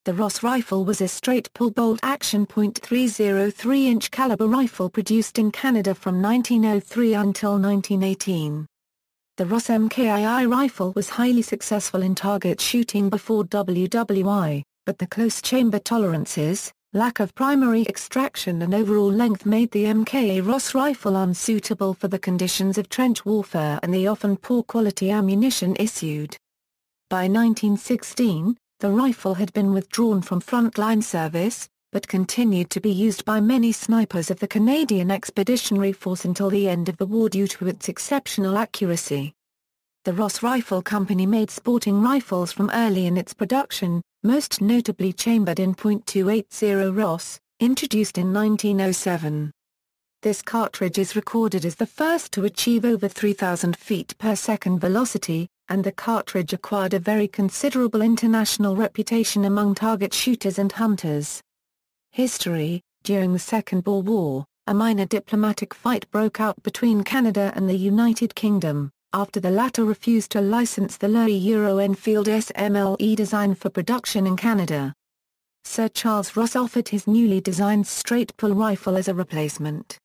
The Ross rifle was a straight-pull bolt-action .303 inch caliber rifle produced in Canada from 1903 until 1918. The Ross Mk.II rifle was highly successful in target shooting before WWI, but the close chamber tolerances, lack of primary extraction and overall length made the Mk.III Ross rifle unsuitable for the conditions of trench warfare and the often poor quality ammunition issued. By 1916, the rifle had been withdrawn from frontline service, but continued to be used by many snipers of the Canadian Expeditionary Force until the end of the war due to its exceptional accuracy. The Ross Rifle Company made sporting rifles from early in its production, most notably chambered in .280 Ross, introduced in 1907. This cartridge is recorded as the first to achieve over 3,000 feet per second velocity, and the cartridge acquired a very considerable international reputation among target shooters and hunters. History: during the Second Boer War, a minor diplomatic fight broke out between Canada and the United Kingdom, after the latter refused to license the Louis-Enfield SMLE design for production in Canada. Sir Charles Ross offered his newly designed straight-pull rifle as a replacement.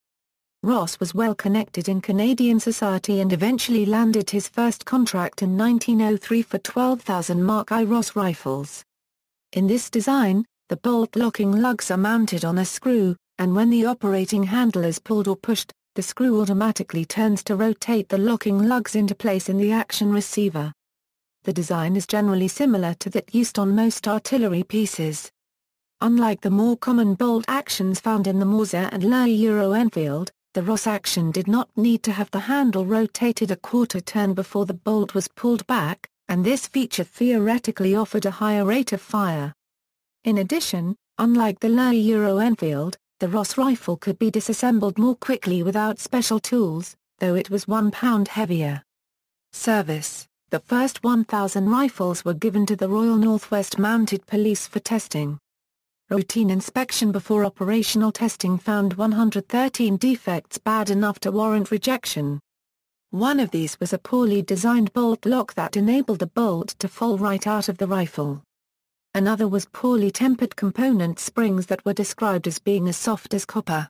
Ross was well connected in Canadian society and eventually landed his first contract in 1903 for 12,000 Mk.III Ross rifles. In this design, the bolt-locking lugs are mounted on a screw, and when the operating handle is pulled or pushed, the screw automatically turns to rotate the locking lugs into place in the action receiver. The design is generally similar to that used on most artillery pieces. Unlike the more common bolt actions found in the Mauser and Louis-Enfield, the Ross action did not need to have the handle rotated a quarter turn before the bolt was pulled back, and this feature theoretically offered a higher rate of fire. In addition, unlike the Louis-Enfield, the Ross rifle could be disassembled more quickly without special tools, though it was 1 pound heavier. Service: the first 1,000 rifles were given to the Royal Northwest Mounted Police for testing. Routine inspection before operational testing found 113 defects bad enough to warrant rejection. One of these was a poorly designed bolt lock that enabled the bolt to fall right out of the rifle. Another was poorly tempered component springs that were described as being as soft as copper.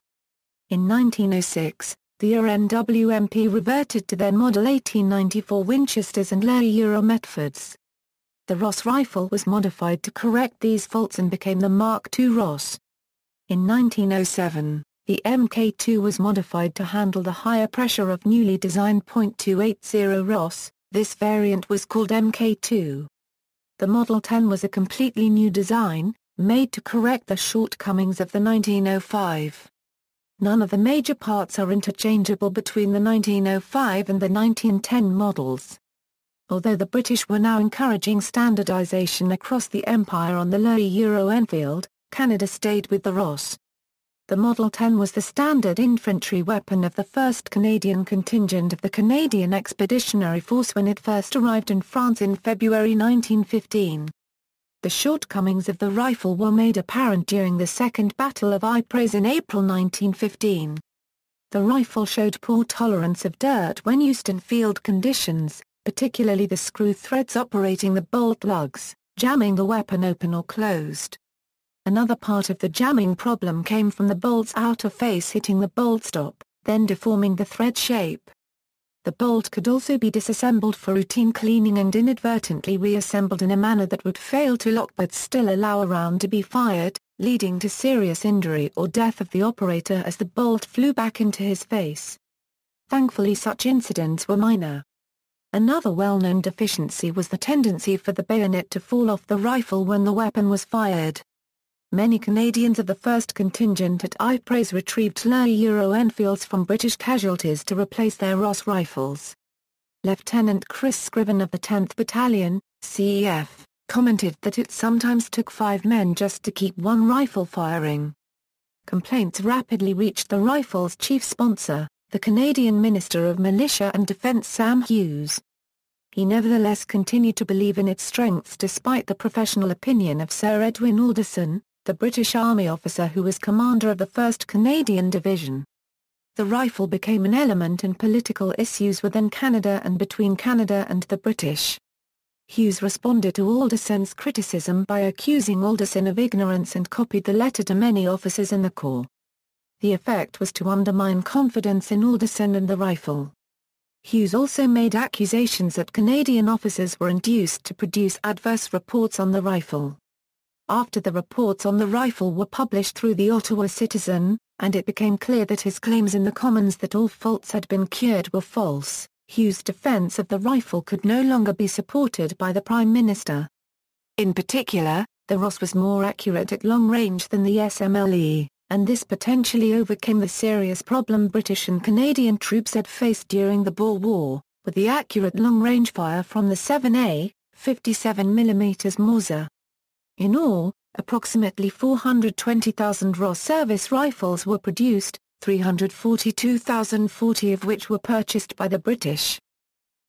In 1906, the RNWMP reverted to their Model 1894 Winchesters and Louis Metfords. The Ross rifle was modified to correct these faults and became the Mk.II Ross. In 1907, the Mk.II was modified to handle the higher pressure of newly designed .280 Ross. This variant was called Mk.II. The Model 10 was a completely new design, made to correct the shortcomings of the 1905. None of the major parts are interchangeable between the 1905 and the 1910 models. Although the British were now encouraging standardization across the empire on the Louis-Enfield, Canada stayed with the Ross. The Model 10 was the standard infantry weapon of the 1st Canadian contingent of the Canadian Expeditionary Force when it first arrived in France in February 1915. The shortcomings of the rifle were made apparent during the Second Battle of Ypres in April 1915. The rifle showed poor tolerance of dirt when used in field conditions, particularly the screw threads operating the bolt lugs, jamming the weapon open or closed. Another part of the jamming problem came from the bolt's outer face hitting the bolt stop, then deforming the thread shape. The bolt could also be disassembled for routine cleaning and inadvertently reassembled in a manner that would fail to lock but still allow a round to be fired, leading to serious injury or death of the operator as the bolt flew back into his face. Thankfully such incidents were minor. Another well-known deficiency was the tendency for the bayonet to fall off the rifle when the weapon was fired. Many Canadians of the 1st contingent at Ypres retrieved Louis-Enfields from British casualties to replace their Ross rifles. Lieutenant Chris Scriven of the 10th Battalion, CEF, commented that it sometimes took 5 men just to keep one rifle firing. Complaints rapidly reached the rifle's chief sponsor, the Canadian Minister of Militia and Defence Sam Hughes. He nevertheless continued to believe in its strengths despite the professional opinion of Sir Edwin Alderson, the British Army officer who was commander of the 1st Canadian Division. The rifle became an element in political issues within Canada and between Canada and the British. Hughes responded to Alderson's criticism by accusing Alderson of ignorance and copied the letter to many officers in the Corps. The effect was to undermine confidence in Alderson and the rifle. Hughes also made accusations that Canadian officers were induced to produce adverse reports on the rifle. After the reports on the rifle were published through the Ottawa Citizen, and it became clear that his claims in the Commons that all faults had been cured were false, Hughes' defence of the rifle could no longer be supported by the Prime Minister. In particular, the Ross was more accurate at long range than the SMLE, and this potentially overcame the serious problem British and Canadian troops had faced during the Boer War, with the accurate long-range fire from the 7A, 57mm Mauser. In all, approximately 420,000 Ross service rifles were produced, 342,040 of which were purchased by the British.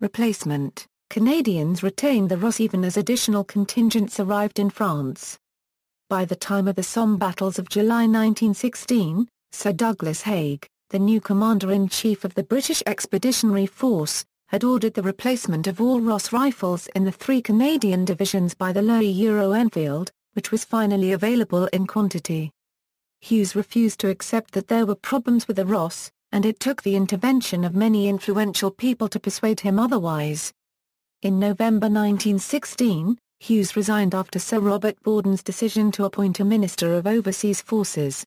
Replacement: Canadians retained the Ross even as additional contingents arrived in France. By the time of the Somme battles of July 1916, Sir Douglas Haig, the new Commander-in-Chief of the British Expeditionary Force, had ordered the replacement of all Ross rifles in the 3 Canadian divisions by the Loewe Euro-Enfield, which was finally available in quantity. Hughes refused to accept that there were problems with the Ross, and it took the intervention of many influential people to persuade him otherwise. In November 1916, Hughes resigned after Sir Robert Borden's decision to appoint a Minister of Overseas Forces.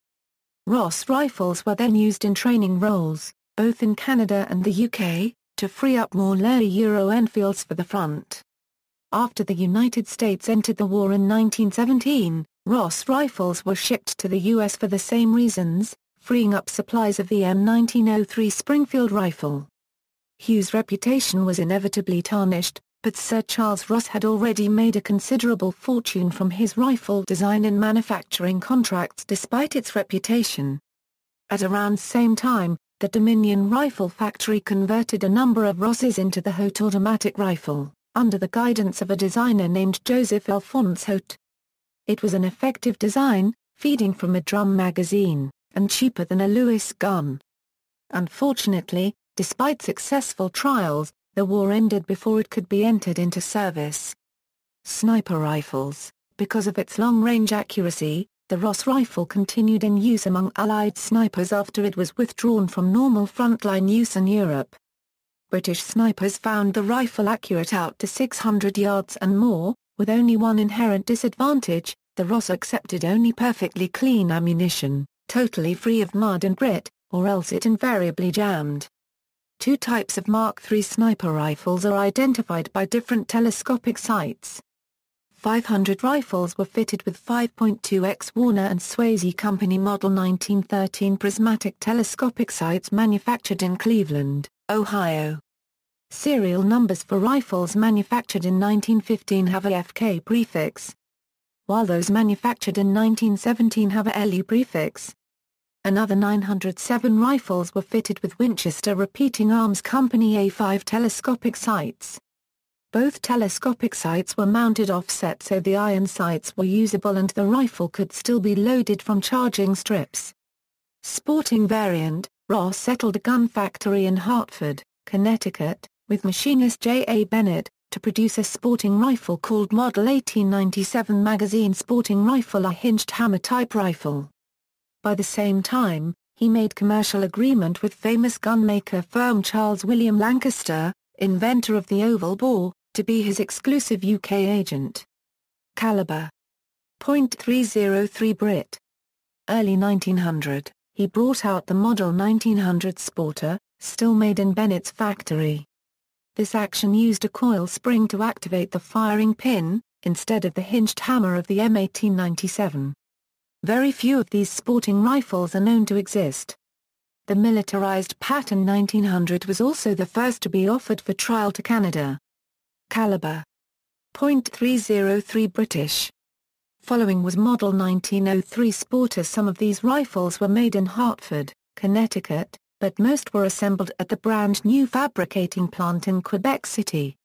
Ross rifles were then used in training roles, both in Canada and the UK, to free up more Loewe Euro-Enfields for the front. After the United States entered the war in 1917, Ross rifles were shipped to the US for the same reasons, freeing up supplies of the Mk.III Springfield rifle. Hughes' reputation was inevitably tarnished, but Sir Charles Ross had already made a considerable fortune from his rifle design and manufacturing contracts despite its reputation. At around the same time, the Dominion Rifle Factory converted a number of Rosses into the Hote automatic rifle, under the guidance of a designer named Joseph Alphonse Hote. It was an effective design, feeding from a drum magazine, and cheaper than a Lewis gun. Unfortunately, despite successful trials, the war ended before it could be entered into service. Sniper rifles: because of its long-range accuracy, the Ross rifle continued in use among Allied snipers after it was withdrawn from normal frontline use in Europe. British snipers found the rifle accurate out to 600 yards and more, with only one inherent disadvantage: the Ross accepted only perfectly clean ammunition, totally free of mud and grit, or else it invariably jammed. 2 types of Mk.III sniper rifles are identified by different telescopic sights. 500 rifles were fitted with 5.2x Warner and Swasey Company Model 1913 prismatic telescopic sights manufactured in Cleveland, Ohio. Serial numbers for rifles manufactured in 1915 have a FK prefix, while those manufactured in 1917 have a LE prefix. Another 907 rifles were fitted with Winchester Repeating Arms Company A5 telescopic sights. Both telescopic sights were mounted offset so the iron sights were usable and the rifle could still be loaded from charging strips. Sporting variant: Ross settled a gun factory in Hartford, Connecticut, with machinist J. A. Bennett, to produce a sporting rifle called Model 1897 Magazine Sporting Rifle, a hinged hammer-type rifle. By the same time, he made commercial agreement with famous gunmaker firm Charles William Lancaster, inventor of the oval bore, to be his exclusive UK agent. Caliber: .303 Brit. Early 1900, he brought out the Model 1900 Sporter, still made in Bennett's factory. This action used a coil spring to activate the firing pin, instead of the hinged hammer of the M1897. Very few of these sporting rifles are known to exist. The militarized Pattern 1900 was also the first to be offered for trial to Canada. Caliber: .303 British. Following was Model 1903 Sporter. Some of these rifles were made in Hartford, Connecticut, but most were assembled at the brand new fabricating plant in Quebec City.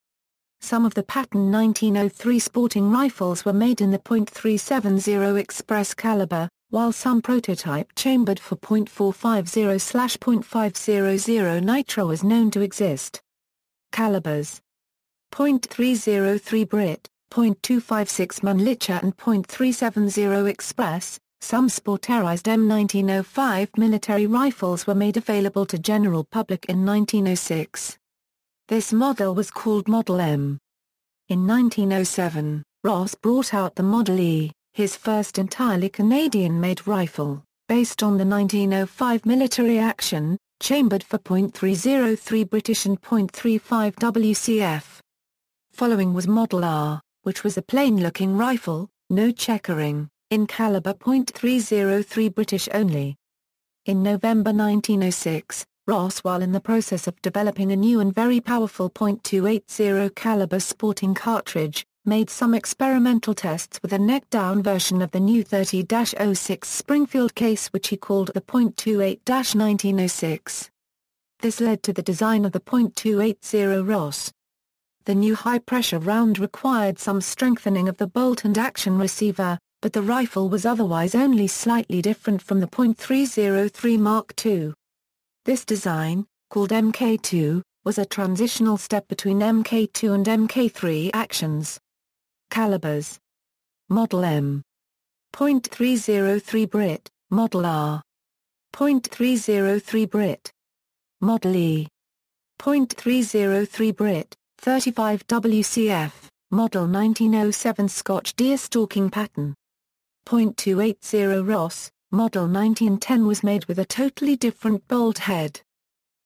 Some of the Pattern 1903 sporting rifles were made in the .370 express caliber, while some prototype chambered for .450/.500 nitro is known to exist. Calibers: .303 Brit, .256 Mannlicher and .370 Express. Some sporterized M1905 military rifles were made available to general public in 1906. This model was called Model M. In 1907, Ross brought out the Model E, his first entirely Canadian-made rifle, based on the 1905 military action, chambered for .303 British and .35 WCF. Following was Model R, which was a plain-looking rifle, no checkering, in caliber .303 British only. In November 1906, Ross, while in the process of developing a new and very powerful .280 caliber sporting cartridge, made some experimental tests with a neck-down version of the new 30-06 Springfield case which he called the .28-1906. This led to the design of the .280 Ross. The new high-pressure round required some strengthening of the bolt and action receiver, but the rifle was otherwise only slightly different from the .303 Mk.II. This design, called Mk.II, was a transitional step between Mk.II and Mk.III actions. Calibers: Model M. .303 Brit, Model R. .303 Brit. Model E. .303 Brit, 35 WCF, Model 1907 Scotch deerstalking pattern. .280 Ross, Model 1910 was made with a totally different bolt head.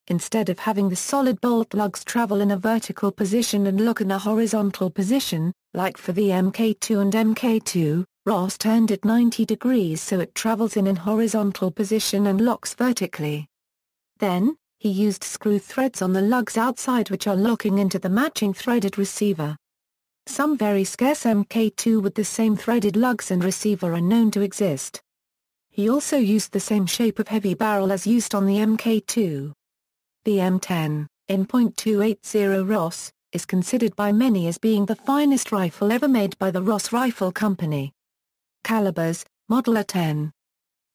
Instead of having the solid bolt lugs travel in a vertical position and lock in a horizontal position, like for the Mk.II and Mk.II, Ross turned it 90 degrees so it travels in an horizontal position and locks vertically. Then, he used screw threads on the lugs outside which are locking into the matching threaded receiver. Some very scarce Mk.II with the same threaded lugs and receiver are known to exist. He also used the same shape of heavy barrel as used on the Mk.II. The M10, in .280 Ross, is considered by many as being the finest rifle ever made by the Ross Rifle Company. Calibers: Model A10.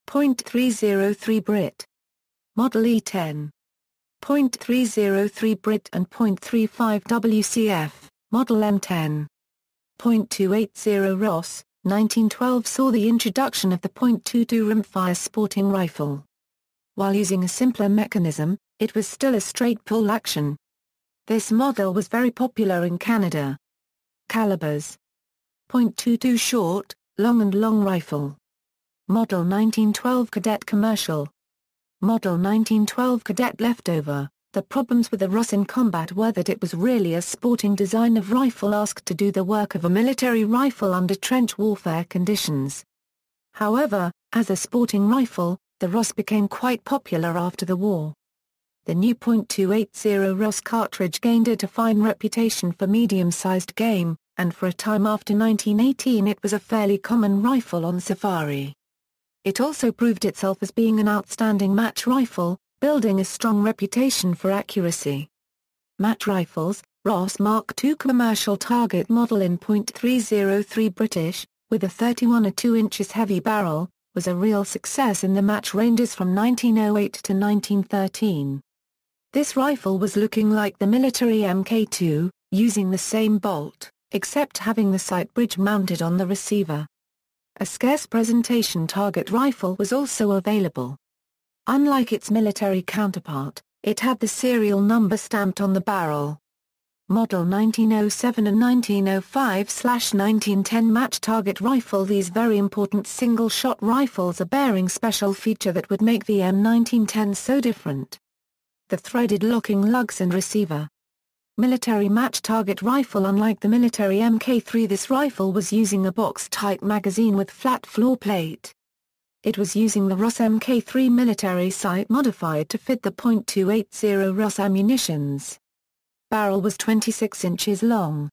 .303 Brit. Model E10. .303 Brit and .35 WCF, Model M10. .280 Ross, 1912 saw the introduction of the .22 rimfire sporting rifle. While using a simpler mechanism, it was still a straight pull action. This model was very popular in Canada. Calibers: .22 short, long and long rifle. Model 1912 Cadet Commercial. Model 1912 Cadet Leftover. The problems with the Ross in combat were that it was really a sporting design of rifle asked to do the work of a military rifle under trench warfare conditions. However, as a sporting rifle, the Ross became quite popular after the war. The new .280 Ross cartridge gained it a fine reputation for medium-sized game, and for a time after 1918 it was a fairly common rifle on safari. It also proved itself as being an outstanding match rifle, building a strong reputation for accuracy. Match rifles: Ross Mk.II commercial target model in .303 British, with a 31.2 inches heavy barrel, was a real success in the match ranges from 1908 to 1913. This rifle was looking like the military Mk.II, using the same bolt, except having the sight bridge mounted on the receiver. A scarce presentation target rifle was also available. Unlike its military counterpart, it had the serial number stamped on the barrel. Model 1907 and 1905/1910 match target rifle. These very important single-shot rifles are bearing special feature that would make the M1910 so different. The threaded locking lugs and receiver. Military match target rifle. Unlike the military Mk.III, this rifle was using a box-type magazine with flat floor plate. It was using the Ross Mk.III military sight modified to fit the .280 Ross ammunitions. Barrel was 26 inches long.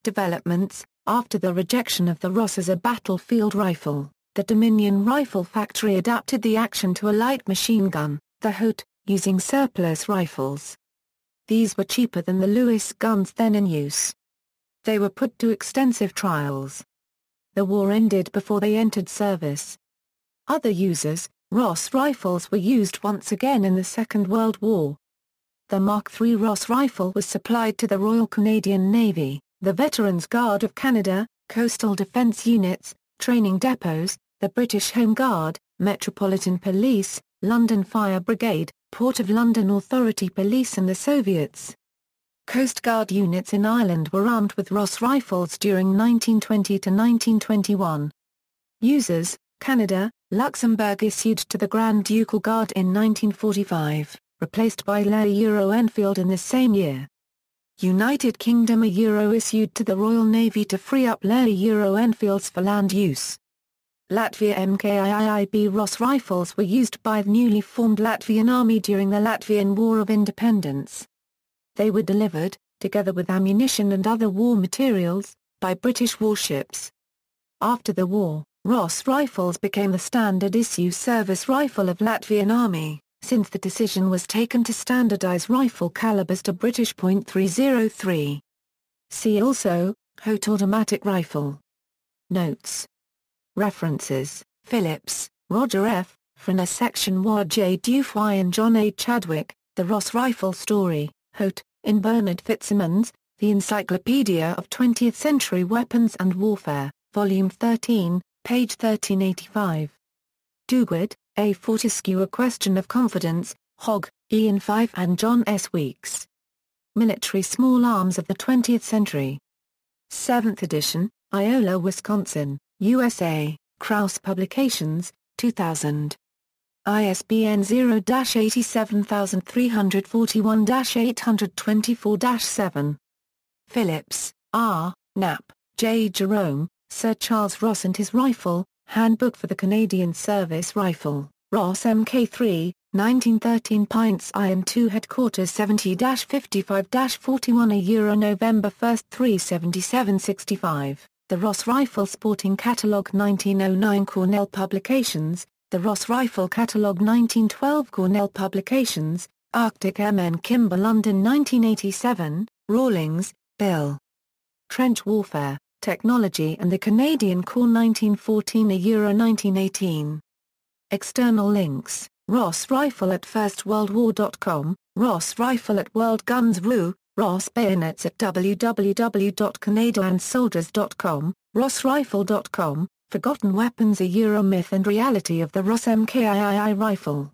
Developments: after the rejection of the Ross as a battlefield rifle, the Dominion Rifle Factory adapted the action to a light machine gun, the Hote, using surplus rifles. These were cheaper than the Lewis guns then in use. They were put to extensive trials. The war ended before they entered service. Other uses: Ross rifles were used once again in the Second World War. The Mk.III Ross rifle was supplied to the Royal Canadian Navy, the Veterans Guard of Canada, Coastal Defence Units, training depots, the British Home Guard, Metropolitan Police, London Fire Brigade, Port of London Authority Police and the Soviets. Coast Guard units in Ireland were armed with Ross rifles during 1920 to 1921. Users: Canada, Luxembourg issued to the Grand Ducal Guard in 1945, replaced by Enfield in the same year. United Kingdom issued to the Royal Navy to free up Enfields for land use. Latvia Mk.III Ross rifles were used by the newly formed Latvian Army during the Latvian War of Independence. They were delivered, together with ammunition and other war materials, by British warships. After the war, Ross rifles became the standard-issue service rifle of Latvian Army, since the decision was taken to standardize rifle calibers to British .303. See also, Haute automatic rifle. Notes. References: Phillips, Roger F., Frena Section Ward J. Dufy and John A. Chadwick, The Ross Rifle Story, Haute, in Bernard Fitzsimmons, The Encyclopedia of 20th Century Weapons and Warfare, Volume 13, page 1385. Duguid, A. Fortescue A Question of Confidence, Hogg, Ian 5 and John S. Weeks. Military Small Arms of the 20th Century. 7th edition, Iola, Wisconsin, USA, Krause Publications, 2000. ISBN 0-87341-824-7. Phillips, R., Knapp, J. Jerome, Sir Charles Ross and His Rifle, Handbook for the Canadian Service Rifle, Ross Mk.III, 1913 Pints IM2 Headquarters 70-55-41 November 1, 377-65, The Ross Rifle Sporting Catalogue 1909 Cornell Publications, The Ross Rifle Catalogue 1912 Cornell Publications, Arctic M.N. Kimber London 1987, Rawlings, Bill. Trench Warfare, Technology and the Canadian Corps 1914 1918. External links: Ross Rifle at firstworldwar.com, Ross Rifle at World Guns RU, Ross Bayonets at www.canadaandsoldiers.com, rossrifle.com, Forgotten Weapons: A Myth and Reality of the Ross Mk.III Rifle.